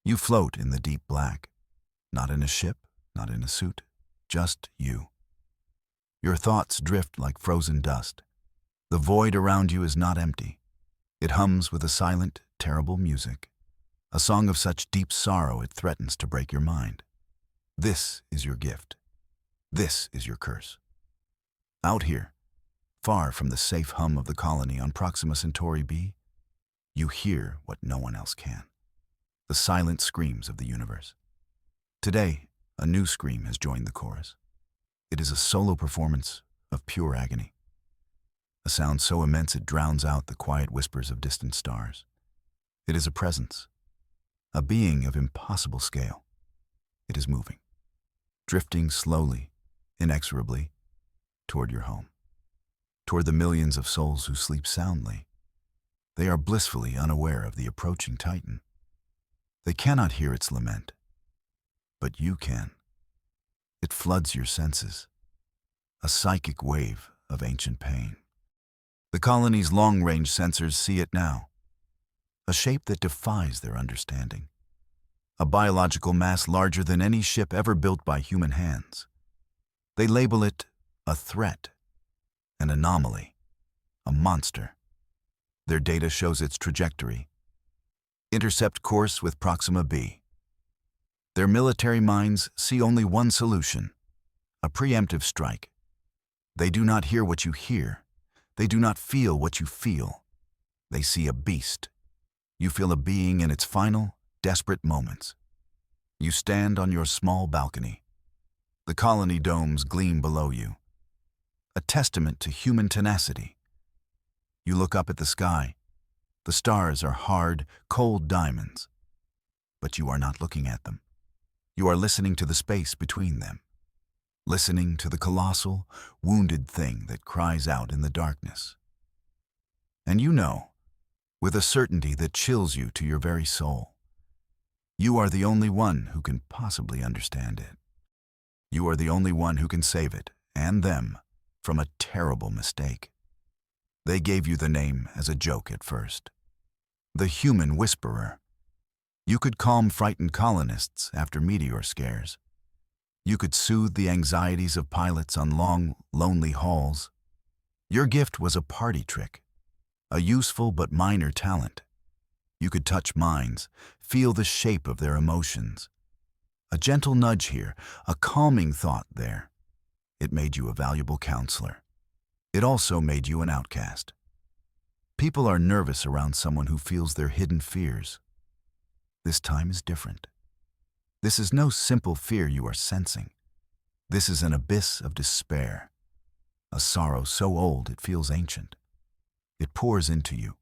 You float in the deep black, not in a ship, not in a suit, just you. Your thoughts drift like frozen dust. The void around you is not empty. It hums with a silent, terrible music, a song of such deep sorrow it threatens to break your mind. This is your gift. This is your curse. Out here, far from the safe hum of the colony on Proxima Centauri b, you hear what no one else can. The silent screams of the universe. Today, a new scream has joined the chorus. It is a solo performance of pure agony. A sound so immense it drowns out the quiet whispers of distant stars. It is a presence, a being of impossible scale. It is moving, drifting slowly, inexorably, toward your home, toward the millions of souls who sleep soundly. They are blissfully unaware of the approaching Titan. They cannot hear its lament, but you can. It floods your senses, a psychic wave of ancient pain. The colony's long-range sensors see it now, a shape that defies their understanding, a biological mass larger than any ship ever built by human hands. They label it a threat, an anomaly, a monster. Their data shows its trajectory. Intercept course with Proxima b. Their military minds see only one solution, a preemptive strike. They do not hear what you hear. They do not feel what you feel. They see a beast. You feel a being in its final, desperate moments. You stand on your small balcony. The colony domes gleam below you, a testament to human tenacity. You look up at the sky. The stars are hard, cold diamonds. But you are not looking at them. You are listening to the space between them, listening to the colossal, wounded thing that cries out in the darkness. And you know, with a certainty that chills you to your very soul, you are the only one who can possibly understand it. You are the only one who can save it, and them, from a terrible mistake. They gave you the name as a joke at first. The Human Whisperer. You could calm frightened colonists after meteor scares. You could soothe the anxieties of pilots on long, lonely hauls. Your gift was a party trick, a useful but minor talent. You could touch minds, feel the shape of their emotions. A gentle nudge here, a calming thought there. It made you a valuable counselor. It also made you an outcast. People are nervous around someone who feels their hidden fears. This time is different. This is no simple fear you are sensing. This is an abyss of despair, a sorrow so old it feels ancient. It pours into you,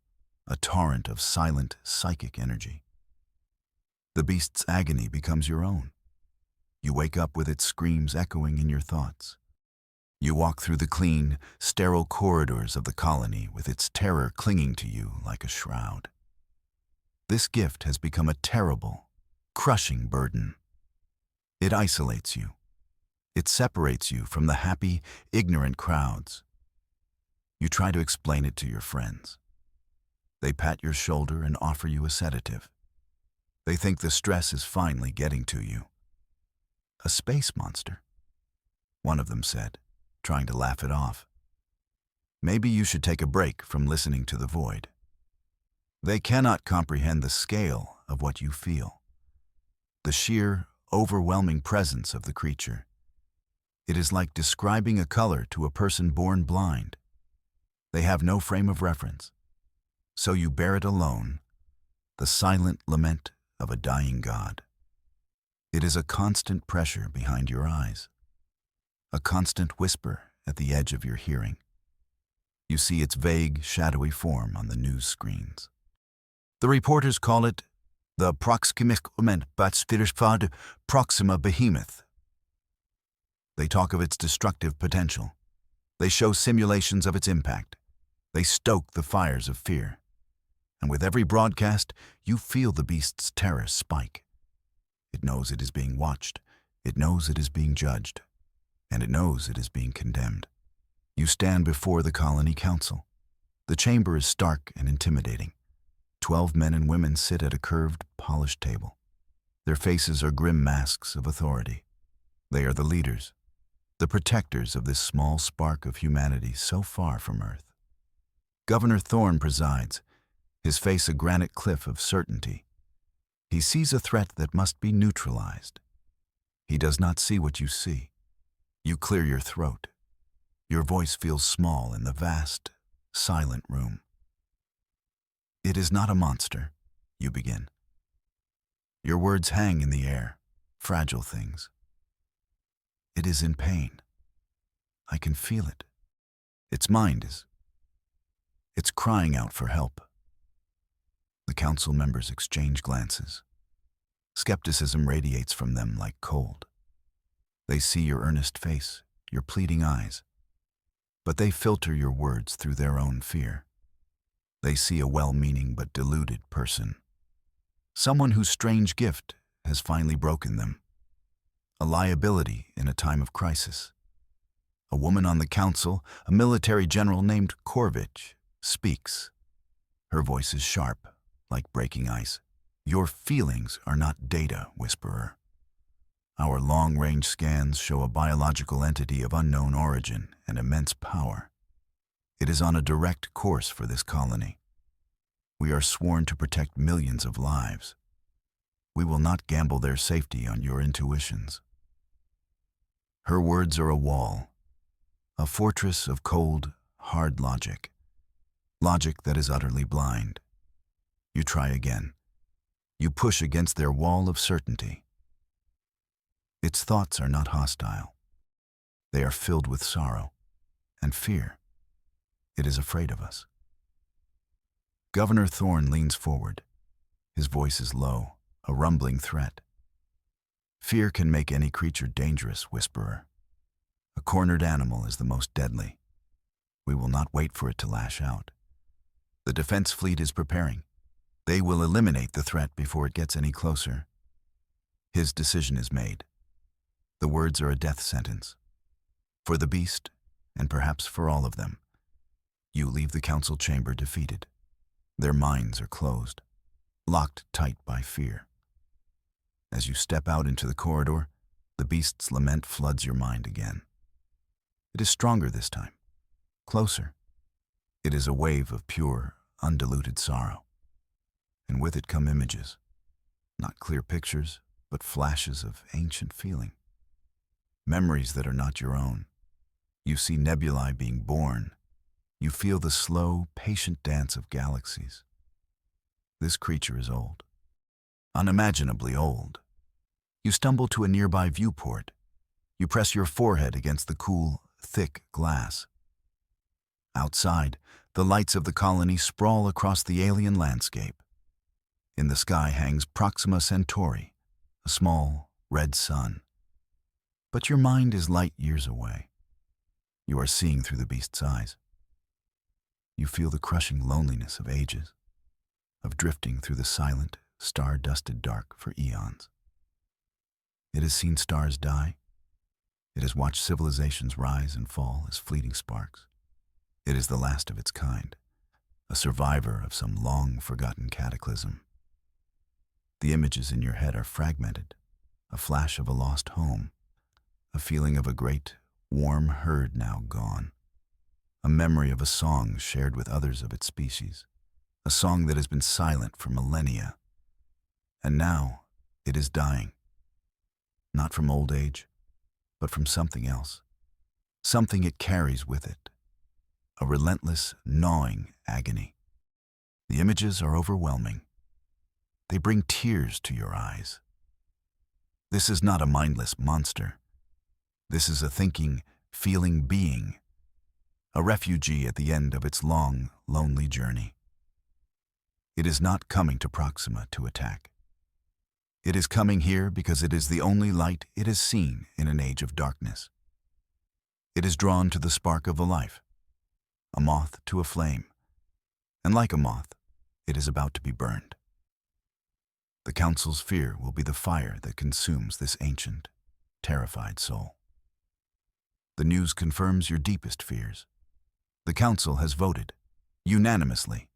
a torrent of silent, psychic energy. The beast's agony becomes your own. You wake up with its screams echoing in your thoughts. You walk through the clean, sterile corridors of the colony with its terror clinging to you like a shroud. This gift has become a terrible, crushing burden. It isolates you. It separates you from the happy, ignorant crowds. You try to explain it to your friends. They pat your shoulder and offer you a sedative. They think the stress is finally getting to you. A space monster, one of them said, trying to laugh it off. Maybe you should take a break from listening to the void. They cannot comprehend the scale of what you feel, the sheer, overwhelming presence of the creature. It is like describing a color to a person born blind. They have no frame of reference. So you bear it alone, the silent lament of a dying god. It is a constant pressure behind your eyes, a constant whisper at the edge of your hearing. You see its vague, shadowy form on the news screens. The reporters call it the Proxima behemoth. They talk of its destructive potential. They show simulations of its impact. They stoke the fires of fear. And with every broadcast, you feel the beast's terror spike. It knows it is being watched. It knows it is being judged. And it knows it is being condemned. You stand before the colony council. The chamber is stark and intimidating. 12 men and women sit at a curved, polished table. Their faces are grim masks of authority. They are the leaders, the protectors of this small spark of humanity so far from Earth. Governor Thorne presides, his face a granite cliff of certainty. He sees a threat that must be neutralized. He does not see what you see. You clear your throat. Your voice feels small in the vast, silent room. It is not a monster, you begin. Your words hang in the air, fragile things. It is in pain. I can feel it. Its mind is. It's crying out for help. The council members exchange glances. Skepticism radiates from them like cold. They see your earnest face, your pleading eyes, but they filter your words through their own fear. They see a well-meaning but deluded person. Someone whose strange gift has finally broken them. A liability in a time of crisis. A woman on the council, a military general named Corvich, speaks. Her voice is sharp, like breaking ice. Your feelings are not data, Whisperer. Our long-range scans show a biological entity of unknown origin and immense power. It is on a direct course for this colony. We are sworn to protect millions of lives. We will not gamble their safety on your intuitions. Her words are a wall, a fortress of cold, hard logic. Logic that is utterly blind. You try again. You push against their wall of certainty. Its thoughts are not hostile. They are filled with sorrow and fear. It is afraid of us. Governor Thorne leans forward. His voice is low, a rumbling threat. Fear can make any creature dangerous, Whisperer. A cornered animal is the most deadly. We will not wait for it to lash out. The defense fleet is preparing. They will eliminate the threat before it gets any closer. His decision is made. The words are a death sentence. For the beast, and perhaps for all of them, you leave the council chamber defeated. Their minds are closed, locked tight by fear. As you step out into the corridor, the beast's lament floods your mind again. It is stronger this time, closer. It is a wave of pure, undiluted sorrow. And with it come images, not clear pictures, but flashes of ancient feeling. Memories that are not your own. You see nebulae being born. You feel the slow, patient dance of galaxies. This creature is old, unimaginably old. You stumble to a nearby viewport. You press your forehead against the cool, thick glass. Outside, the lights of the colony sprawl across the alien landscape. In the sky hangs Proxima Centauri, a small, red sun. But your mind is light years away. You are seeing through the beast's eyes. You feel the crushing loneliness of ages, of drifting through the silent, star-dusted dark for eons. It has seen stars die. It has watched civilizations rise and fall as fleeting sparks. It is the last of its kind, a survivor of some long-forgotten cataclysm. The images in your head are fragmented, a flash of a lost home, a feeling of a great, warm herd now gone, a memory of a song shared with others of its species, a song that has been silent for millennia. And now it is dying, not from old age, but from something else, something it carries with it, a relentless, gnawing agony. The images are overwhelming. They bring tears to your eyes. This is not a mindless monster. This is a thinking, feeling being, a refugee at the end of its long, lonely journey. It is not coming to Proxima to attack. It is coming here because it is the only light it has seen in an age of darkness. It is drawn to the spark of a life, a moth to a flame, and like a moth, it is about to be burned. The council's fear will be the fire that consumes this ancient, terrified soul. The news confirms your deepest fears. The council has voted, unanimously.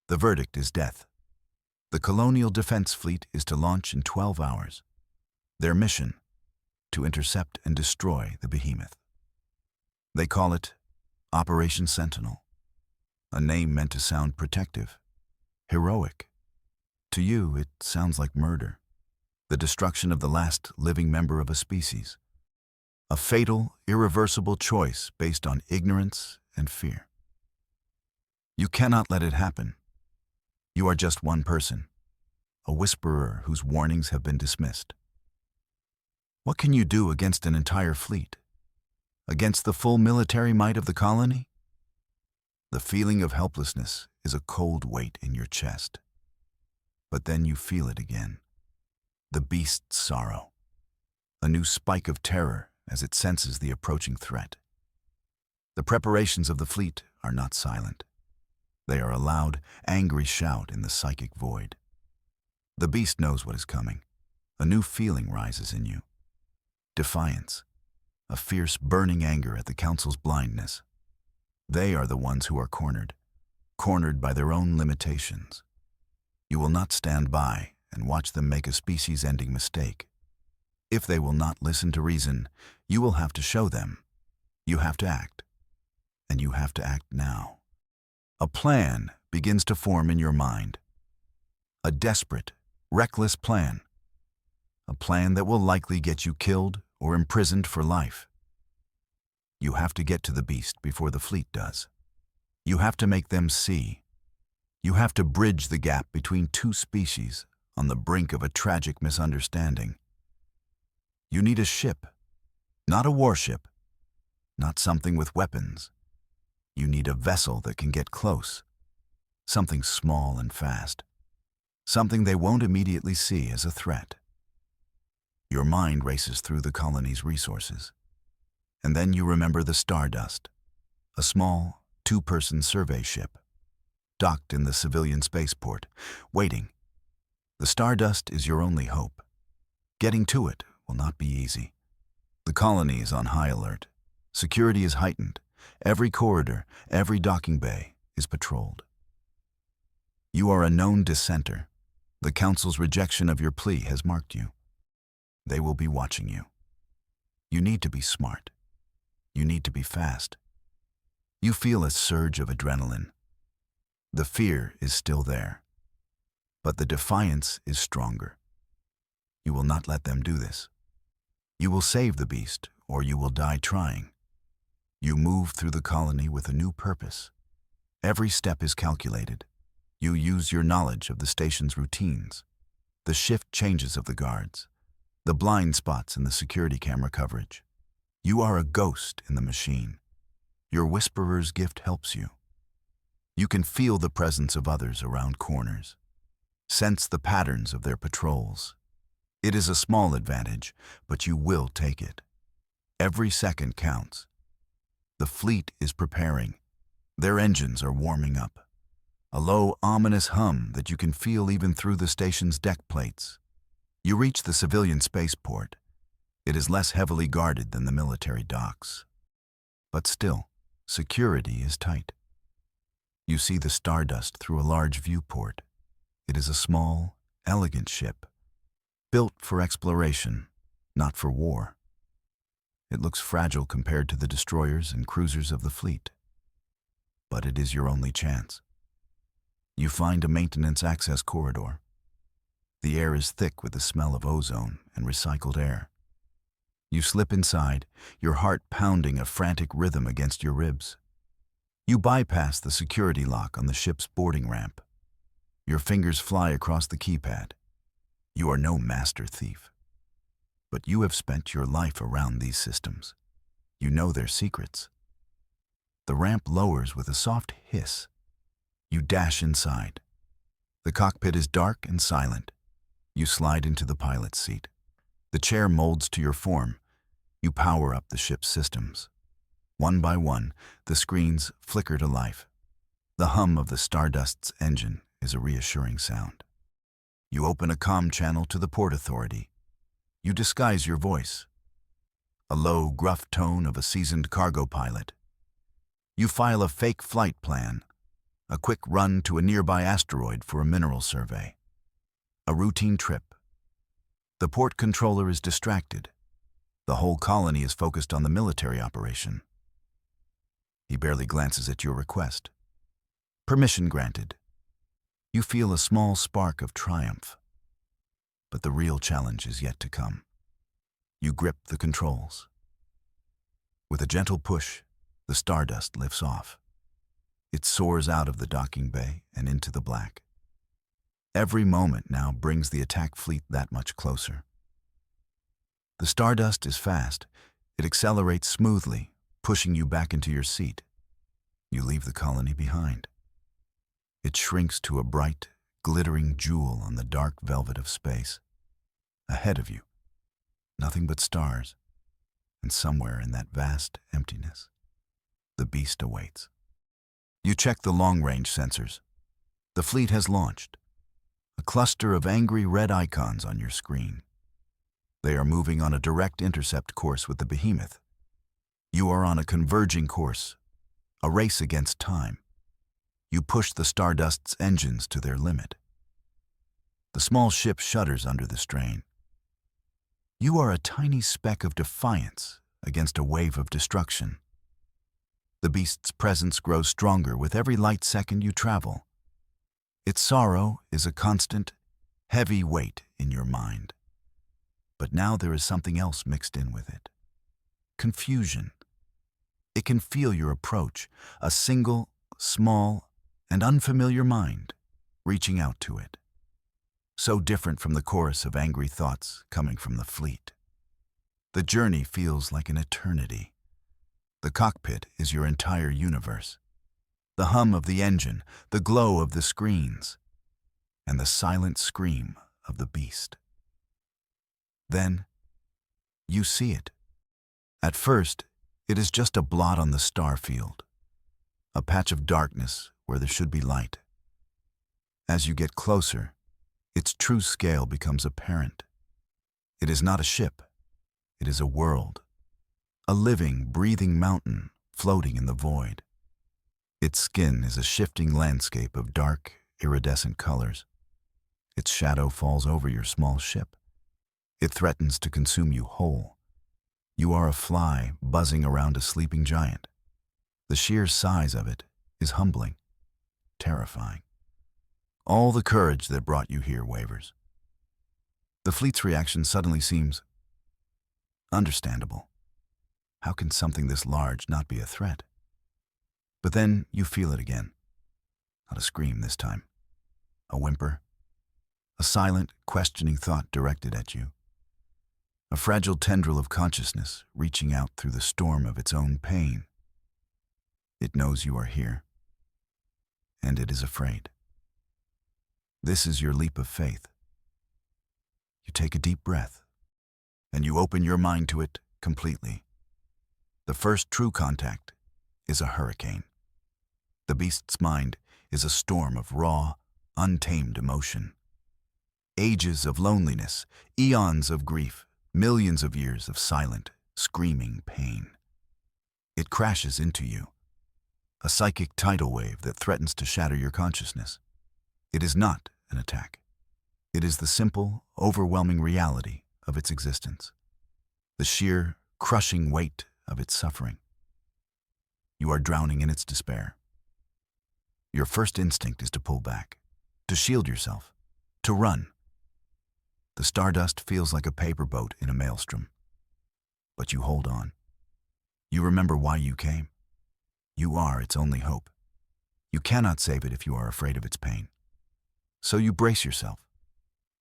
The verdict is death. The Colonial Defense Fleet is to launch in 12 hours. Their mission: to intercept and destroy the behemoth. They call it Operation Sentinel, a name meant to sound protective, heroic. To you, it sounds like murder, the destruction of the last living member of a species, a fatal, irreversible choice based on ignorance and fear. You cannot let it happen. You are just one person, a whisperer whose warnings have been dismissed. What can you do against an entire fleet? Against the full military might of the colony? The feeling of helplessness is a cold weight in your chest. But then you feel it again. The beast's sorrow. A new spike of terror as it senses the approaching threat. The preparations of the fleet are not silent. They are a loud, angry shout in the psychic void. The beast knows what is coming. A new feeling rises in you. Defiance. A fierce, burning anger at the Council's blindness. They are the ones who are cornered by their own limitations. You will not stand by and watch them make a species-ending mistake. If they will not listen to reason, you will have to show them. You have to act. And you have to act now. A plan begins to form in your mind. A desperate, reckless plan. A plan that will likely get you killed or imprisoned for life. You have to get to the beast before the fleet does. You have to make them see. You have to bridge the gap between two species on the brink of a tragic misunderstanding. You need a ship, not a warship, not something with weapons. You need a vessel that can get close, something small and fast, something they won't immediately see as a threat. Your mind races through the colony's resources, and then you remember the Stardust, a small, two-person survey ship, docked in the civilian spaceport, waiting. The Stardust is your only hope. Getting to it will not be easy. The colony is on high alert. Security is heightened. Every corridor, every docking bay is patrolled. You are a known dissenter. The Council's rejection of your plea has marked you. They will be watching you. You need to be smart. You need to be fast. You feel a surge of adrenaline. The fear is still there, but the defiance is stronger. You will not let them do this. You will save the beast, or you will die trying. You move through the colony with a new purpose. Every step is calculated. You use your knowledge of the station's routines, the shift changes of the guards, the blind spots in the security camera coverage. You are a ghost in the machine. Your whisperer's gift helps you. You can feel the presence of others around corners, sense the patterns of their patrols. It is a small advantage, but you will take it. Every second counts. The fleet is preparing. Their engines are warming up. A low, ominous hum that you can feel even through the station's deck plates. You reach the civilian spaceport. It is less heavily guarded than the military docks. But still, security is tight. You see the Stardust through a large viewport. It is a small, elegant ship, built for exploration, not for war. It looks fragile compared to the destroyers and cruisers of the fleet. But it is your only chance. You find a maintenance access corridor. The air is thick with the smell of ozone and recycled air. You slip inside, your heart pounding a frantic rhythm against your ribs. You bypass the security lock on the ship's boarding ramp. Your fingers fly across the keypad. You are no master thief. But you have spent your life around these systems. You know their secrets. The ramp lowers with a soft hiss. You dash inside. The cockpit is dark and silent. You slide into the pilot's seat. The chair molds to your form. You power up the ship's systems. One by one, the screens flicker to life. The hum of the Stardust's engine is a reassuring sound. You open a comm channel to the Port Authority. You disguise your voice. A low, gruff tone of a seasoned cargo pilot. You file a fake flight plan, a quick run to a nearby asteroid for a mineral survey. A routine trip. The port controller is distracted. The whole colony is focused on the military operation. He barely glances at your request. Permission granted. You feel a small spark of triumph. But the real challenge is yet to come. You grip the controls. With a gentle push, the Stardust lifts off. It soars out of the docking bay and into the black. Every moment now brings the attack fleet that much closer. The Stardust is fast. It accelerates smoothly, pushing you back into your seat. You leave the colony behind. It shrinks to a bright, glittering jewel on the dark velvet of space. Ahead of you, nothing but stars, and somewhere in that vast emptiness, the beast awaits. You check the long-range sensors. The fleet has launched. A cluster of angry red icons on your screen. They are moving on a direct intercept course with the behemoth. You are on a converging course, a race against time. You push the Stardust's engines to their limit. The small ship shudders under the strain. You are a tiny speck of defiance against a wave of destruction. The beast's presence grows stronger with every light second you travel. Its sorrow is a constant, heavy weight in your mind. But now there is something else mixed in with it. Confusion. It can feel your approach, a single, small, and unfamiliar mind reaching out to it. So different from the chorus of angry thoughts coming from the fleet. The journey feels like an eternity. The cockpit is your entire universe. The hum of the engine, the glow of the screens, and the silent scream of the beast. Then, you see it. At first, it is just a blot on the star field, a patch of darkness where there should be light. As you get closer, its true scale becomes apparent. It is not a ship. It is a world. A living, breathing mountain floating in the void. Its skin is a shifting landscape of dark, iridescent colors. Its shadow falls over your small ship. It threatens to consume you whole. You are a fly buzzing around a sleeping giant. The sheer size of it is humbling, terrifying. All the courage that brought you here wavers. The fleet's reaction suddenly seems understandable. How can something this large not be a threat? But then you feel it again. Not a scream this time. A whimper. A silent, questioning thought directed at you. A fragile tendril of consciousness reaching out through the storm of its own pain. It knows you are here. And it is afraid. This is your leap of faith. You take a deep breath, and you open your mind to it completely. The first true contact is a hurricane. The beast's mind is a storm of raw, untamed emotion. Ages of loneliness, eons of grief, millions of years of silent, screaming pain. It crashes into you, a psychic tidal wave that threatens to shatter your consciousness. It is not an attack. It is the simple, overwhelming reality of its existence. The sheer, crushing weight of its suffering. You are drowning in its despair. Your first instinct is to pull back, to shield yourself, to run. The Stardust feels like a paper boat in a maelstrom. But you hold on. You remember why you came. You are its only hope. You cannot save it if you are afraid of its pain. So you brace yourself.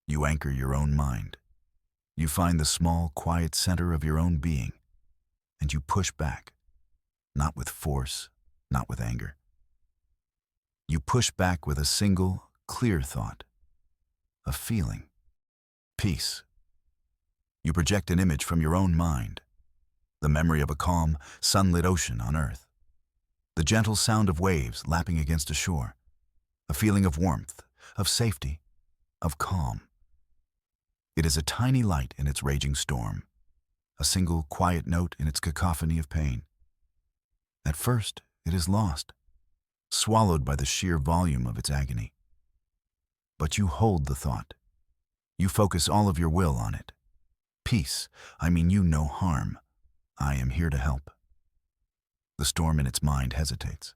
You anchor your own mind. You find the small, quiet center of your own being, and you push back, not with force, not with anger. You push back with a single, clear thought, a feeling, peace. You project an image from your own mind, the memory of a calm, sunlit ocean on Earth, the gentle sound of waves lapping against a shore, a feeling of warmth, of safety, of calm. It is a tiny light in its raging storm, a single quiet note in its cacophony of pain. At first, it is lost, swallowed by the sheer volume of its agony. But you hold the thought. You focus all of your will on it. Peace, I mean you no harm. I am here to help. The storm in its mind hesitates,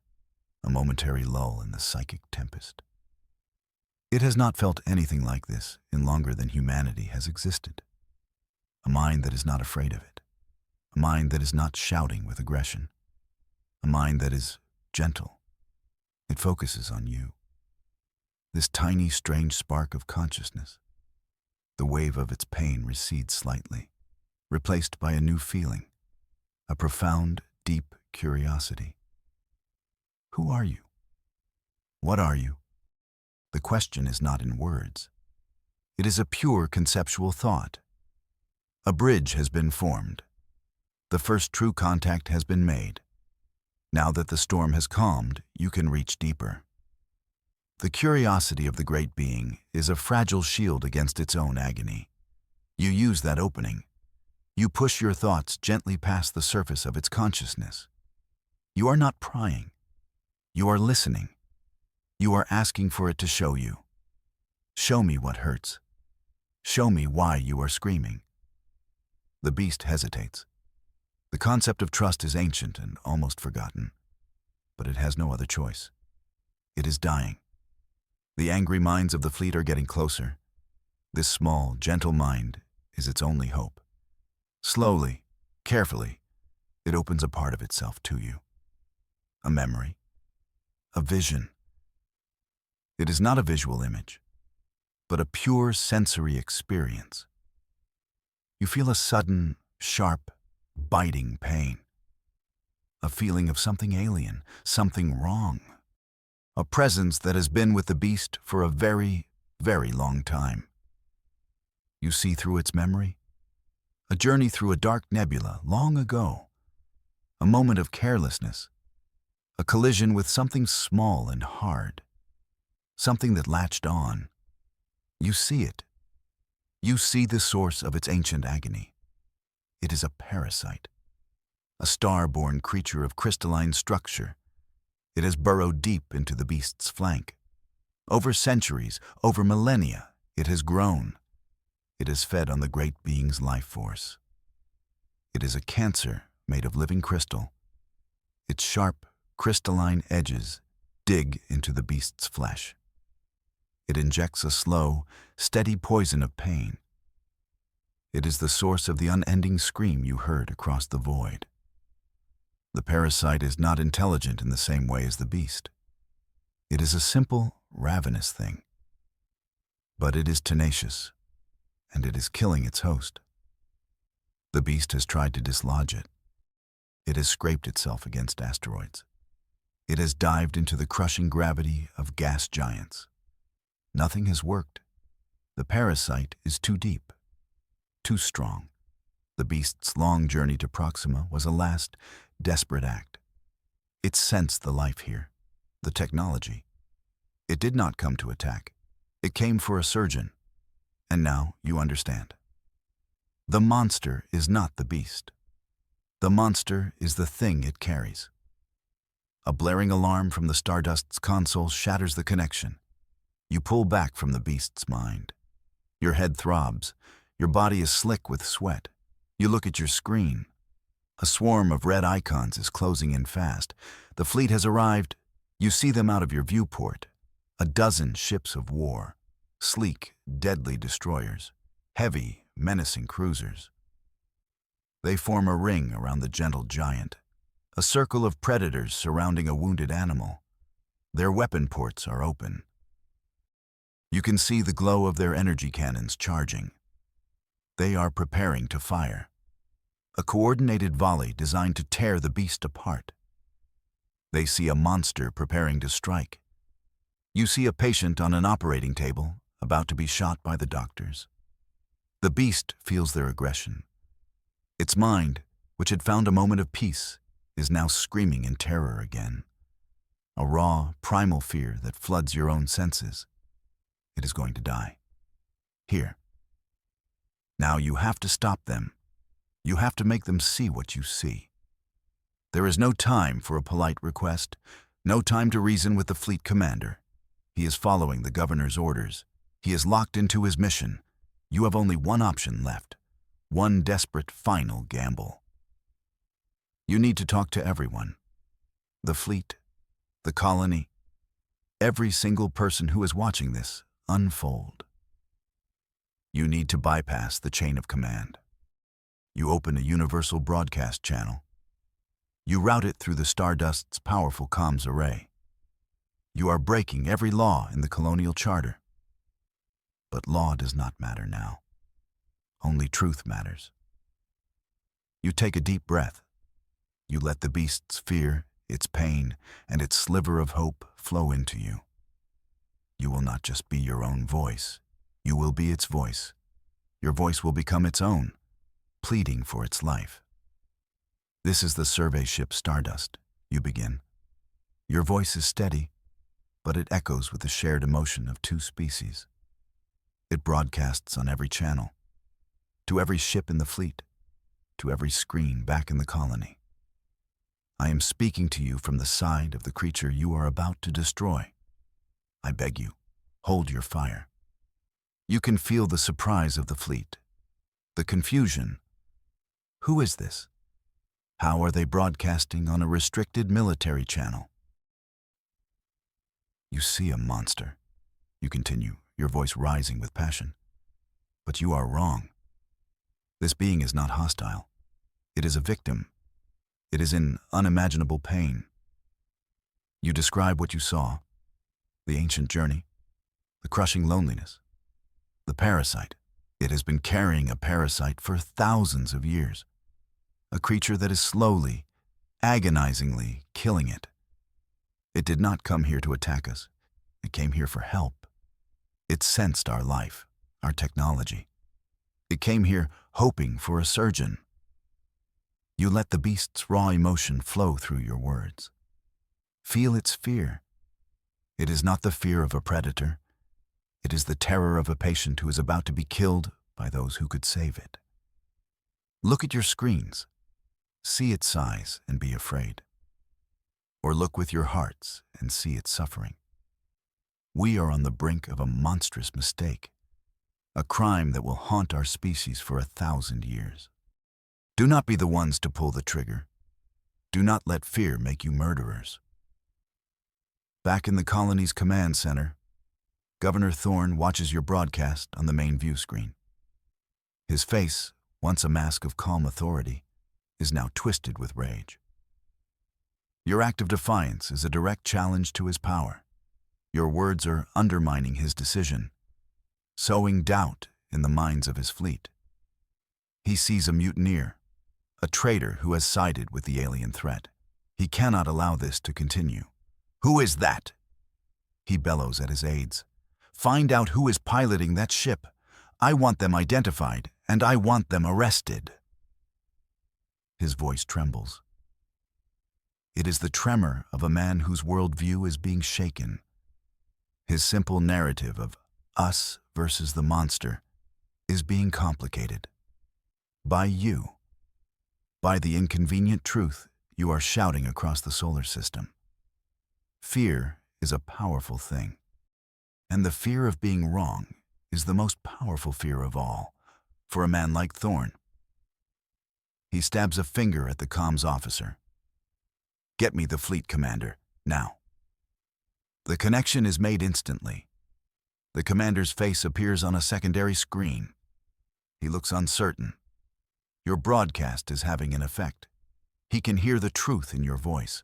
a momentary lull in the psychic tempest. It has not felt anything like this in longer than humanity has existed. A mind that is not afraid of it. A mind that is not shouting with aggression. A mind that is gentle. It focuses on you. This tiny, strange spark of consciousness. The wave of its pain recedes slightly, replaced by a new feeling, a profound, deep curiosity. Who are you? What are you? The question is not in words. It is a pure conceptual thought. A bridge has been formed. The first true contact has been made. Now that the storm has calmed, you can reach deeper. The curiosity of the great being is a fragile shield against its own agony. You use that opening. You push your thoughts gently past the surface of its consciousness. You are not prying. You are listening. You are asking for it to show you. Show me what hurts. Show me why you are screaming. The beast hesitates. The concept of trust is ancient and almost forgotten, but it has no other choice. It is dying. The angry minds of the fleet are getting closer. This small, gentle mind is its only hope. Slowly, carefully, it opens a part of itself to you. A memory. A vision. It is not a visual image, but a pure sensory experience. You feel a sudden, sharp, biting pain. A feeling of something alien, something wrong. A presence that has been with the beast for a very, very long time. You see through its memory? A journey through a dark nebula long ago. A moment of carelessness. A collision with something small and hard. Something that latched on. You see it. You see the source of its ancient agony. It is a parasite. A star-born creature of crystalline structure. It has burrowed deep into the beast's flank. Over centuries, over millennia, it has grown. It has fed on the great being's life force. It is a cancer made of living crystal. Its sharp, crystalline edges dig into the beast's flesh. It injects a slow, steady poison of pain. It is the source of the unending scream you heard across the void. The parasite is not intelligent in the same way as the beast. It is a simple, ravenous thing. But it is tenacious, and it is killing its host. The beast has tried to dislodge it. It has scraped itself against asteroids. It has dived into the crushing gravity of gas giants. Nothing has worked. The parasite is too deep, too strong. The beast's long journey to Proxima was a last, desperate act. It sensed the life here, the technology. It did not come to attack. It came for a surgeon. And now you understand. The monster is not the beast. The monster is the thing it carries. A blaring alarm from the Stardust's console shatters the connection. You pull back from the beast's mind. Your head throbs. Your body is slick with sweat. You look at your screen. A swarm of red icons is closing in fast. The fleet has arrived. You see them out of your viewport. A dozen ships of war. Sleek, deadly destroyers. Heavy, menacing cruisers. They form a ring around the gentle giant. A circle of predators surrounding a wounded animal. Their weapon ports are open. You can see the glow of their energy cannons charging. They are preparing to fire. A coordinated volley designed to tear the beast apart. They see a monster preparing to strike. You see a patient on an operating table about to be shot by the doctors. The beast feels their aggression. Its mind, which had found a moment of peace, is now screaming in terror again. A raw, primal fear that floods your own senses. It is going to die. Here. Now you have to stop them. You have to make them see what you see. There is no time for a polite request, no time to reason with the fleet commander. He is following the governor's orders. He is locked into his mission. You have only one option left, one desperate final gamble. You need to talk to everyone. The fleet, the colony, every single person who is watching this unfold. You need to bypass the chain of command. You open a universal broadcast channel. You route it through the Stardust's powerful comms array. You are breaking every law in the colonial charter. But law does not matter now. Only truth matters. You take a deep breath. You let the beast's fear, its pain, and its sliver of hope flow into you. You will not just be your own voice. You will be its voice. Your voice will become its own, pleading for its life. This is the survey ship Stardust. You begin. Your voice is steady, but it echoes with the shared emotion of two species. It broadcasts on every channel, to every ship in the fleet, to every screen back in the colony. I am speaking to you from the side of the creature you are about to destroy. I beg you, hold your fire. You can feel the surprise of the fleet, the confusion. Who is this? How are they broadcasting on a restricted military channel? You see a monster. You continue, your voice rising with passion. But you are wrong. This being is not hostile. It is a victim. It is in unimaginable pain. You describe what you saw, the ancient journey, the crushing loneliness, the parasite. It has been carrying a parasite for thousands of years, a creature that is slowly, agonizingly killing it. It did not come here to attack us. It came here for help. It sensed our life, our technology. It came here hoping for a surgeon. You let the beast's raw emotion flow through your words. Feel its fear. It is not the fear of a predator. It is the terror of a patient who is about to be killed by those who could save it. Look at your screens. See its size and be afraid. Or look with your hearts and see its suffering. We are on the brink of a monstrous mistake, a crime that will haunt our species for 1,000 years. Do not be the ones to pull the trigger. Do not let fear make you murderers. Back in the colony's command center, Governor Thorne watches your broadcast on the main view screen. His face, once a mask of calm authority, is now twisted with rage. Your act of defiance is a direct challenge to his power. Your words are undermining his decision, sowing doubt in the minds of his fleet. He sees a mutineer, a traitor who has sided with the alien threat. He cannot allow this to continue. Who is that? He bellows at his aides. Find out who is piloting that ship. I want them identified, and I want them arrested. His voice trembles. It is the tremor of a man whose worldview is being shaken. His simple narrative of us versus the monster is being complicated. By you. By the inconvenient truth you are shouting across the solar system. Fear is a powerful thing. And the fear of being wrong is the most powerful fear of all, for a man like Thorne. He stabs a finger at the comms officer. Get me the fleet commander, now. The connection is made instantly. The commander's face appears on a secondary screen. He looks uncertain. Your broadcast is having an effect. He can hear the truth in your voice.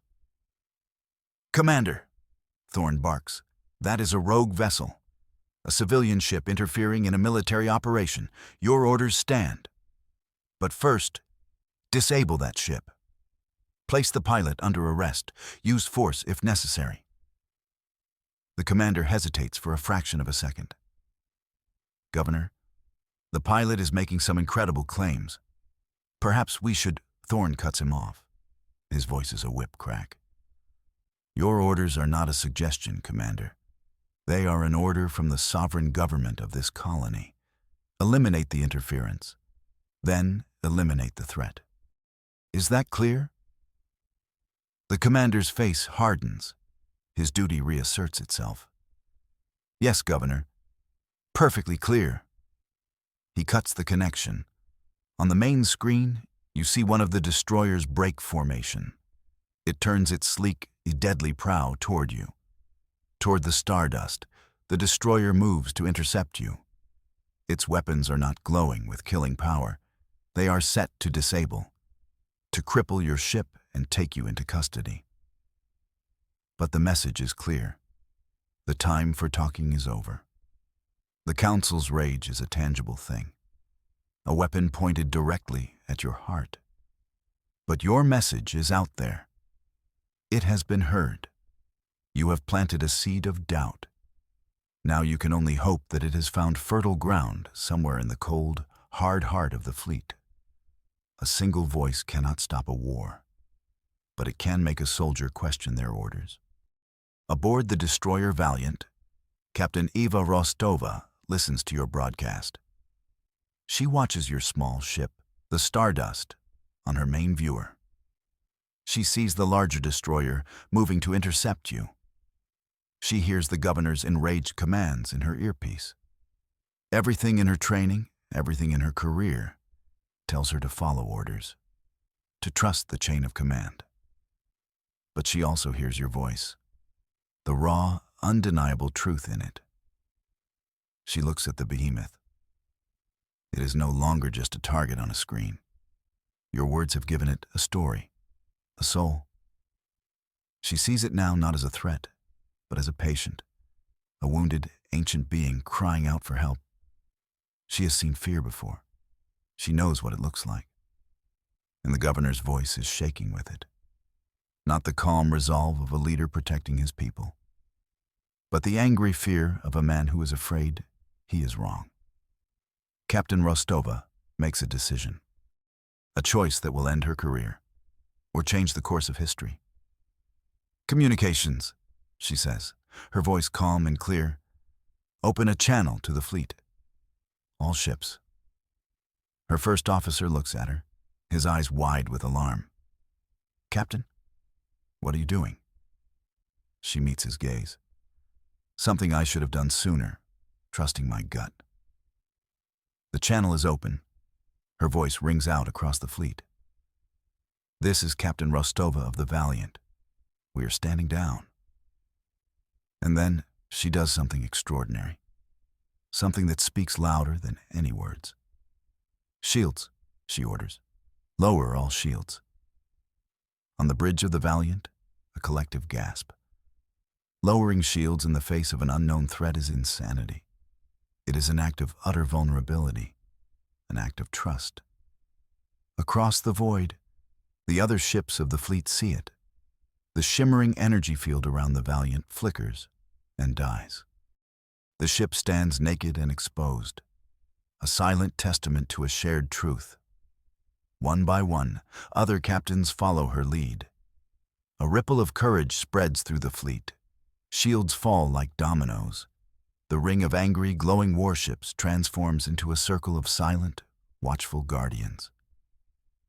Commander, Thorne barks. That is a rogue vessel. A civilian ship interfering in a military operation. Your orders stand. But first, disable that ship. Place the pilot under arrest. Use force if necessary. The commander hesitates for a fraction of a second. Governor, the pilot is making some incredible claims. Perhaps we should... Thorne cuts him off. His voice is a whip crack. Your orders are not a suggestion, Commander. They are an order from the sovereign government of this colony. Eliminate the interference. Then eliminate the threat. Is that clear? The commander's face hardens. His duty reasserts itself. Yes, Governor. Perfectly clear. He cuts the connection. On the main screen, you see one of the destroyers break formation. It turns its sleek, deadly prow toward you. Toward the stardust, the destroyer moves to intercept you. Its weapons are not glowing with killing power. They are set to disable, to cripple your ship and take you into custody. But the message is clear. The time for talking is over. The Council's rage is a tangible thing, a weapon pointed directly at your heart. But your message is out there. It has been heard. You have planted a seed of doubt. Now you can only hope that it has found fertile ground somewhere in the cold, hard heart of the fleet. A single voice cannot stop a war, but it can make a soldier question their orders. Aboard the destroyer Valiant, Captain Eva Rostova listens to your broadcast. She watches your small ship, the Stardust, on her main viewer. She sees the larger destroyer moving to intercept you. She hears the governor's enraged commands in her earpiece. Everything in her training, everything in her career, tells her to follow orders, to trust the chain of command. But she also hears your voice, the raw, undeniable truth in it. She looks at the behemoth. It is no longer just a target on a screen. Your words have given it a story, a soul. She sees it now not as a threat, but as a patient, a wounded, ancient being crying out for help. She has seen fear before. She knows what it looks like. And the governor's voice is shaking with it. Not the calm resolve of a leader protecting his people, but the angry fear of a man who is afraid he is wrong. Captain Rostova makes a decision, a choice that will end her career or change the course of history. "Communications," she says, her voice calm and clear. "Open a channel to the fleet. All ships." Her first officer looks at her, his eyes wide with alarm. "Captain, what are you doing?" She meets his gaze. "Something I should have done sooner, trusting my gut." The channel is open. Her voice rings out across the fleet. "This is Captain Rostova of the Valiant. We are standing down." And then she does something extraordinary, something that speaks louder than any words. "Shields," she orders. "Lower all shields." On the bridge of the Valiant, a collective gasp. Lowering shields in the face of an unknown threat is insanity. It is an act of utter vulnerability, an act of trust. Across the void, the other ships of the fleet see it. The shimmering energy field around the Valiant flickers and dies. The ship stands naked and exposed, a silent testament to a shared truth. One by one, other captains follow her lead. A ripple of courage spreads through the fleet. Shields fall like dominoes. The ring of angry, glowing warships transforms into a circle of silent, watchful guardians.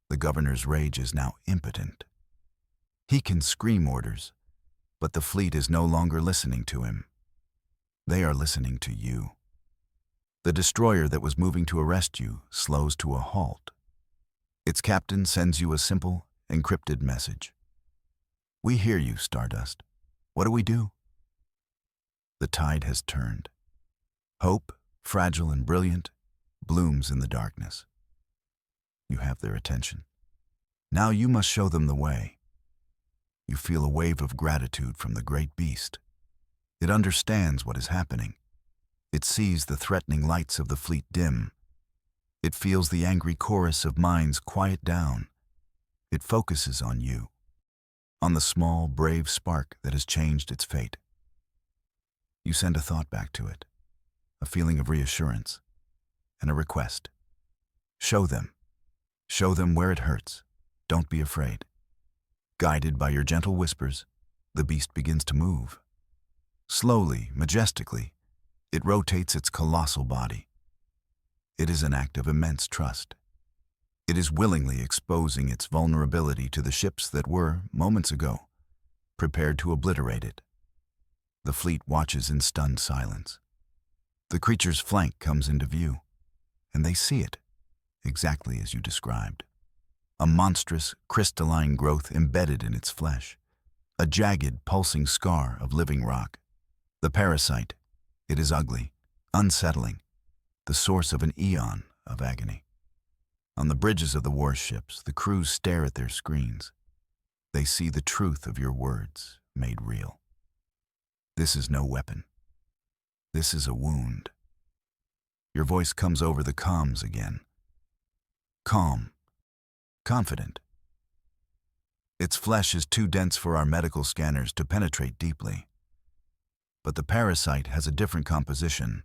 The governor's rage is now impotent. He can scream orders, but the fleet is no longer listening to him. They are listening to you. The destroyer that was moving to arrest you slows to a halt. Its captain sends you a simple, encrypted message. "We hear you, Stardust. What do we do?" The tide has turned. Hope, fragile and brilliant, blooms in the darkness. You have their attention. Now you must show them the way. You feel a wave of gratitude from the great beast. It understands what is happening. It sees the threatening lights of the fleet dim. It feels the angry chorus of minds quiet down. It focuses on you, on the small, brave spark that has changed its fate. You send a thought back to it, a feeling of reassurance, and a request. Show them. Show them where it hurts. Don't be afraid. Guided by your gentle whispers, the beast begins to move. Slowly, majestically, it rotates its colossal body. It is an act of immense trust. It is willingly exposing its vulnerability to the ships that were, moments ago, prepared to obliterate it. The fleet watches in stunned silence. The creature's flank comes into view. and they see it, exactly as you described. A monstrous, crystalline growth embedded in its flesh. A jagged, pulsing scar of living rock. The parasite. It is ugly, unsettling, the source of an eon of agony. On the bridges of the warships, the crews stare at their screens. They see the truth of your words made real. This is no weapon. This is a wound. Your voice comes over the comms again. Calm. Confident. Its flesh is too dense for our medical scanners to penetrate deeply. But the parasite has a different composition.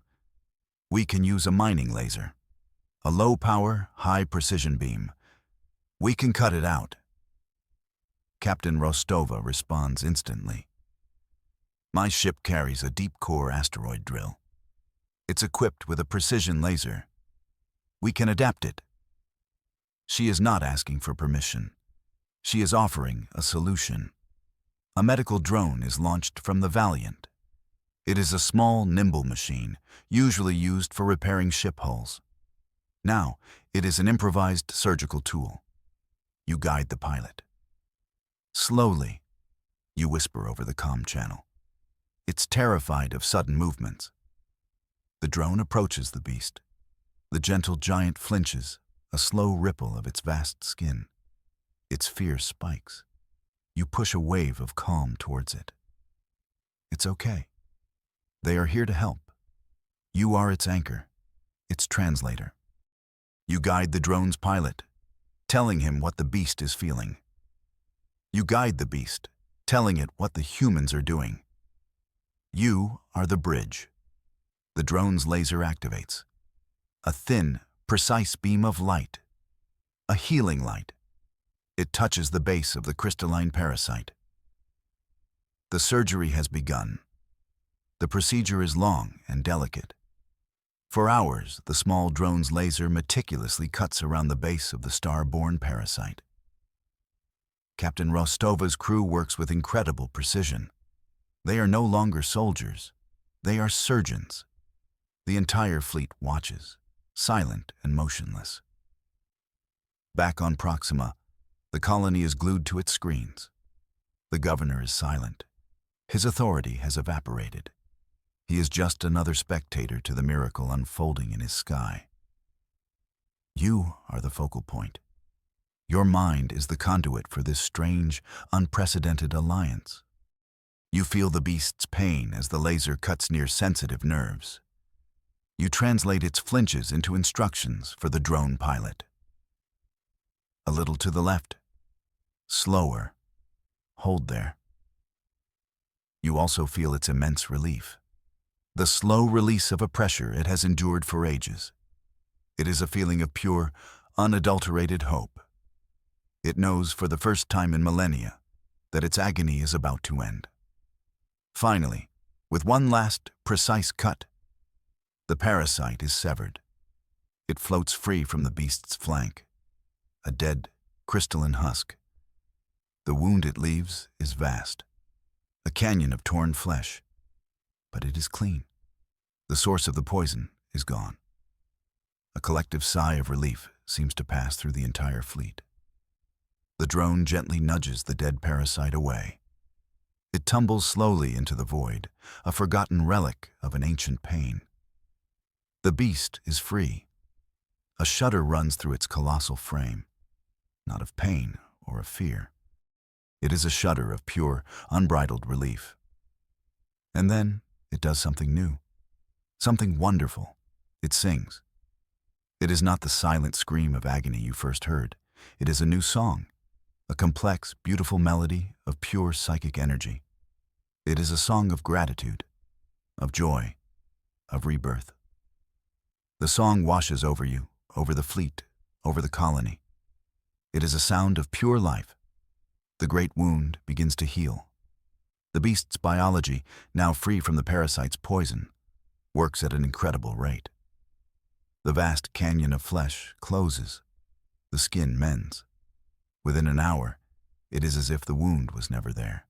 We can use a mining laser. A low-power, high-precision beam. We can cut it out. Captain Rostova responds instantly. My ship carries a deep-core asteroid drill. It's equipped with a precision laser. We can adapt it. She is not asking for permission. She is offering a solution. A medical drone is launched from the Valiant. It is a small, nimble machine, usually used for repairing ship hulls. Now, it is an improvised surgical tool. You guide the pilot. Slowly, you whisper over the comm channel. It's terrified of sudden movements. The drone approaches the beast. The gentle giant flinches, a slow ripple of its vast skin. Its fear spikes. You push a wave of calm towards it. It's okay. They are here to help. You are its anchor, its translator. You guide the drone's pilot, telling him what the beast is feeling. You guide the beast, telling it what the humans are doing. You are the bridge. The drone's laser activates. A thin, precise beam of light. A healing light. It touches the base of the crystalline parasite. The surgery has begun. The procedure is long and delicate. For hours, the small drone's laser meticulously cuts around the base of the star-born parasite. Captain Rostova's crew works with incredible precision. They are no longer soldiers. They are surgeons. The entire fleet watches, silent and motionless. Back on Proxima, the colony is glued to its screens. The governor is silent. His authority has evaporated. He is just another spectator to the miracle unfolding in his sky. You are the focal point. Your mind is the conduit for this strange, unprecedented alliance. You feel the beast's pain as the laser cuts near sensitive nerves. You translate its flinches into instructions for the drone pilot. A little to the left. Slower. Hold there. You also feel its immense relief. The slow release of a pressure it has endured for ages. It is a feeling of pure, unadulterated hope. It knows for the first time in millennia that its agony is about to end. Finally, with one last, precise cut, the parasite is severed. It floats free from the beast's flank, a dead, crystalline husk. The wound it leaves is vast, a canyon of torn flesh, but it is clean. The source of the poison is gone. A collective sigh of relief seems to pass through the entire fleet. The drone gently nudges the dead parasite away. It tumbles slowly into the void, a forgotten relic of an ancient pain. The beast is free. A shudder runs through its colossal frame, not of pain or of fear. It is a shudder of pure, unbridled relief. And then it does something new, something wonderful. It sings. It is not the silent scream of agony you first heard. It is a new song, a complex, beautiful melody of pure psychic energy. It is a song of gratitude, of joy, of rebirth. The song washes over you, over the fleet, over the colony. It is a sound of pure life. The great wound begins to heal. The beast's biology, now free from the parasite's poison, works at an incredible rate. The vast canyon of flesh closes. The skin mends. Within an hour, it is as if the wound was never there.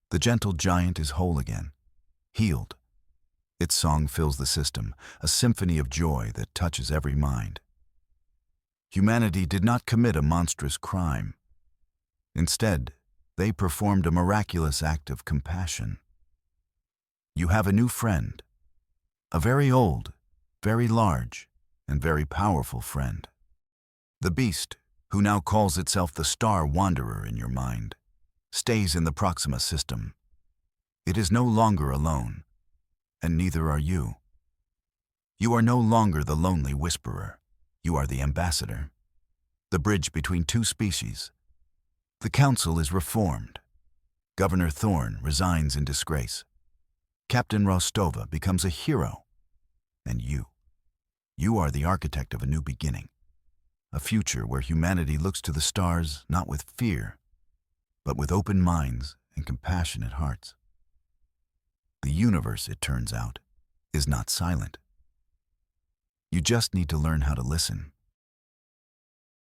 The gentle giant is whole again, healed. Its song fills the system, a symphony of joy that touches every mind. Humanity did not commit a monstrous crime. Instead, they performed a miraculous act of compassion. You have a new friend, a very old, very large, and very powerful friend. The beast, who now calls itself the Star Wanderer in your mind, stays in the Proxima system. It is no longer alone, and neither are you. You are no longer the lonely whisperer. You are the ambassador, the bridge between two species. The council is reformed. Governor Thorne resigns in disgrace. Captain Rostova becomes a hero. And you are the architect of a new beginning, a future where humanity looks to the stars not with fear, but with open minds and compassionate hearts. The universe, it turns out, is not silent. You just need to learn how to listen.